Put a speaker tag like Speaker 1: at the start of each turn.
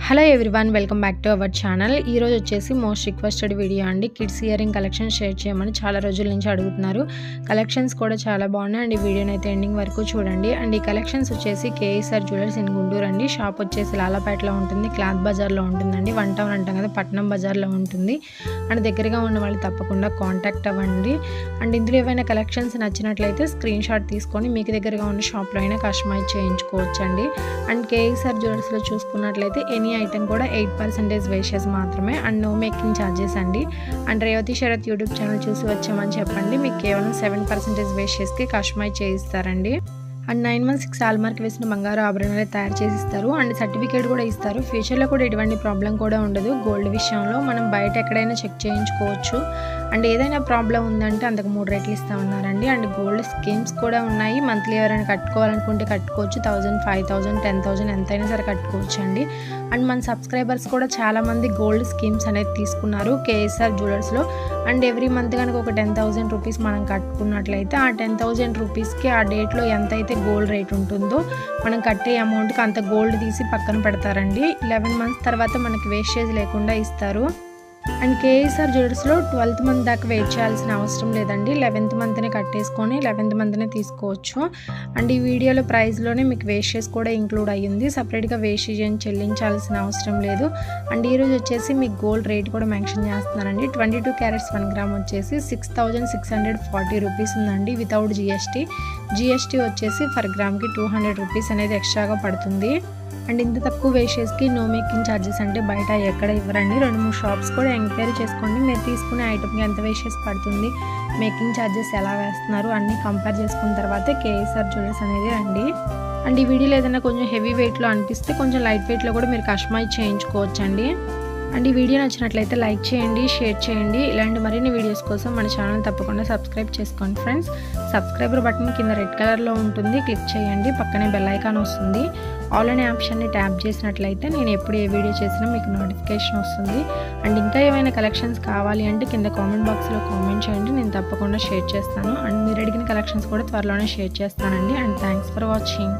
Speaker 1: Hello everyone, welcome back to our channel. ఈ రోజు వచ్చేసి మోస్ట్ రిక్వెస్టెడ్ వీడియో అండి. Kids ear ring collection share చేయమని చాలా రోజుల నుంచి అడుగుతున్నారు. కలెక్షన్స్ కూడా చాలా బాగున్నాయి అండ్ ఈ వీడియోని అయితే ఎండింగ్ వరకు చూడండి. అండ్ ఈ కలెక్షన్స్ వచ్చేసి కేఎస్ఆర్ జ్యువెలర్స్ ఇన్ గుంటూరు అండి. షాప్ వచ్చేసి లాలాపేటలో ఉంటుంది, క్లాత్ బజార్లో ఉంటుందండి. వన్ టౌన్ అంటాం కదా, పట్నం బజార్లో ఉంటుంది. అండ్ దగ్గరగా ఉన్న వాళ్ళు తప్పకుండా కాంటాక్ట్ అవ్వండి. అండ్ ఇందులో ఏవైనా కలెక్షన్స్ నచ్చినట్లయితే స్క్రీన్ షాట్ తీసుకొని మీకు దగ్గరగా ఉన్న షాప్లో అయినా కస్టమైజ్ చేయించుకోవచ్చండి. అండ్ కేఎస్ఆర్ జ్యువెలర్స్లో చూసుకున్నట్లయితే ఎనీ ఐటమ్ కూడా 8% వేషెస్ మాత్రమే అండ్ నో మేకింగ్ ఛార్జెస్ అండి. And Revathi Sarath YouTube channel చూసి వచ్చామని చెప్పండి, మీకు కేవలం 7% వేషెస్కి కస్టమైజ్ చేయిస్తారండి. అండ్ 9 months 6 హాల్మార్క్ వేసిన బంగారు ఆభరణాలు తయారు చేసి ఇస్తారు. అండ్ సర్టిఫికేట్ కూడా ఇస్తారు. ఫ్యూచర్లో కూడా ఎటువంటి ప్రాబ్లం కూడా ఉండదు. గోల్డ్ విషయంలో మనం బయట ఎక్కడైనా చెక్ చేయించుకోవచ్చు. అండ్ ఏదైనా ప్రాబ్లం ఉందంటే అంతకు 3 రెట్లు ఇస్తామన్నారండి. అండ్ గోల్డ్ స్కీమ్స్ కూడా ఉన్నాయి. మంత్లీ ఎవరైనా కట్టుకోవాలనుకుంటే కట్టుకోవచ్చు. 1000, 5000, 10,000 ఎంతైనా సరే కట్టుకోవచ్చు అండి. అండ్ మన సబ్స్క్రైబర్స్ కూడా చాలామంది గోల్డ్ స్కీమ్స్ అనేది తీసుకున్నారు కేఎస్ఆర్ జ్యువెలర్స్లో. అండ్ ఎవ్రీ మంత్ కనుక ఒక 10,000 రూపీస్ మనం కట్టుకున్నట్లయితే ఆ 10,000 రూపీస్కి ఆ డేట్లో ఎంతైతే గోల్డ్ రేట్ ఉంటుందో మనం కట్టే అమౌంట్కి అంత గోల్డ్ తీసి పక్కన పెడతారండి. 11 months తర్వాత మనకి వేస్టేజ్ లేకుండా ఇస్తారు. అండ్ కేఎస్ఆర్ జ్యువెలర్స్లో 12th month దాకా వెయిట్ చేయాల్సిన అవసరం లేదండి. 11th monthనే కట్టేసుకొని 11th monthనే తీసుకోవచ్చు. అండ్ ఈ వీడియోలో ప్రైస్లోనే మీకు వేస్టేజ్ కూడా ఇంక్లూడ్ అయ్యింది. సపరేట్గా వేస్టేజ్ ఏం చెల్లించాల్సిన అవసరం లేదు. అండ్ ఈరోజు వచ్చేసి మీకు గోల్డ్ రేట్ కూడా మెన్షన్ చేస్తున్నానండి. 22 carats 1 gram వచ్చేసి 6,640 రూపీస్ ఉందండి వితౌట్ జిఎస్టీ. జిఎస్టీ వచ్చేసి పర్ గ్రామ్కి 200 రూపీస్ అనేది ఎక్స్ట్రాగా పడుతుంది. అండ్ ఇంత తక్కువ వేషెస్కి నో మేకింగ్ ఛార్జెస్ అంటే బయట ఎక్కడ ఇవ్వరండి. 2-3 షాప్స్ కూడా ఎంక్వైరీ చేసుకోండి. మీరు తీసుకునే ఐటమ్కి ఎంత వేషెస్ పడుతుంది, మేకింగ్ ఛార్జెస్ ఎలా వేస్తున్నారు అన్నీ కంపేర్ చేసుకున్న తర్వాతే కేఎస్ఆర్ జ్యువెలర్స్ అనేది రండి. అండ్ ఈ వీడియోలో ఏదైనా కొంచెం హెవీ వెయిట్లో అనిపిస్తే కొంచెం లైట్ వెయిట్లో కూడా మీరు కస్టమైజ్ చేయించుకోవచ్చండి. అండ్ ఈ వీడియో నచ్చినట్లయితే లైక్ చేయండి, షేర్ చేయండి. ఇలాంటి మరిన్ని వీడియోస్ కోసం మన ఛానల్ తప్పకుండా సబ్స్క్రైబ్ చేసుకోండి ఫ్రెండ్స్. సబ్స్క్రైబర్ బటన్ కింద రెడ్ కలర్లో ఉంటుంది, క్లిక్ చేయండి. పక్కనే బెల్ ఐకాన్ వస్తుంది. ఆల్ అనే ఆప్షన్ని ట్యాప్ చేసినట్లయితే నేను ఎప్పుడు ఏ వీడియో చేసినా మీకు నోటిఫికేషన్ వస్తుంది. అండ్ ఇంకా ఏమైనా కలెక్షన్స్ కావాలి అంటే కింద కామెంట్ బాక్స్లో కామెంట్ చేయండి, నేను తప్పకుండా షేర్ చేస్తాను. అండ్ మీరు అడిగిన కలెక్షన్స్ కూడా త్వరలోనే షేర్ చేస్తానండి. And thanks for watching.